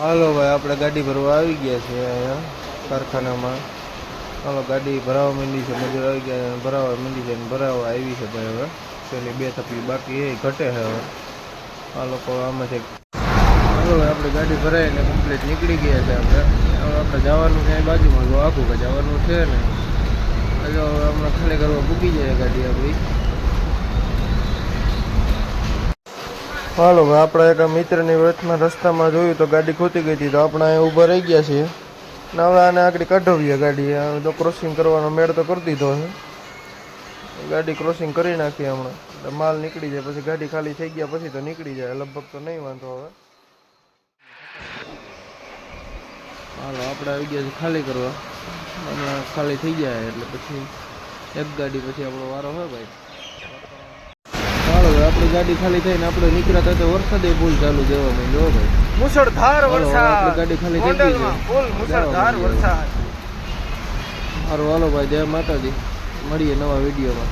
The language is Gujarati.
હાલો ભાઈ, આપણે ગાડી ભરવા આવી ગયા છે અહીંયા કારખાનામાં. હાલો, ગાડી ભરાવા માંડી છે, મજૂર આવી ગયા, ભરાવા માંડી છે, ભરાવા આવી છે ભાઈ. હવે પેલી બે થપ્પી બાકી એ ઘટે છે. હવે આ લોકો આમાંથી હાલો આપણે ગાડી ભરાઈને કમ્પ્લીટ નીકળી ગયા છે. આપણે જવાનું ક્યાંય બાજુમાં જો આખું કે જવાનું છે ને, એટલે હમણાં ખાલી કરવા પૂકી જાય ગાડી આપણી. હાલો ભાઈ, આપણે એક મિત્રની વચમાં રસ્તામાં જોયું તો ગાડી ખોતી ગઈ હતી, તો આપણે અહીંયા ઊભા રહી ગયા છીએ ને. હવે આને આગળ કાઢવીએ ગાડી. તો ક્રોસિંગ કરવાનો મેળ તો કરી દીધો છે, ગાડી ક્રોસિંગ કરી નાખીએ હમણાં. એટલે માલ નીકળી જાય, પછી ગાડી ખાલી થઈ ગયા પછી તો નીકળી જાય, લગભગ તો નહીં વાંધો હવે. હાલો આપણે આવી ગયા છે ખાલી કરવા. હમણાં ખાલી થઈ જાય એટલે પછી એક ગાડી પછી આપણો વારો હોય ભાઈ. હાલો આપણી ગાડી ખાલી થઈને આપણે નીકળ્યા હતા તો વરસાદ ફૂલ ચાલુ દેવા માંડ્યો ભાઈ, મુસળધાર વરસાદ. આપણી ગાડી ખાલી થઈ ગઈ છે, ફૂલ મુસળધાર વરસાદ. સારું હાલો ભાઈ, જય માતાજી, મળીએ નવા વિડીયોમાં.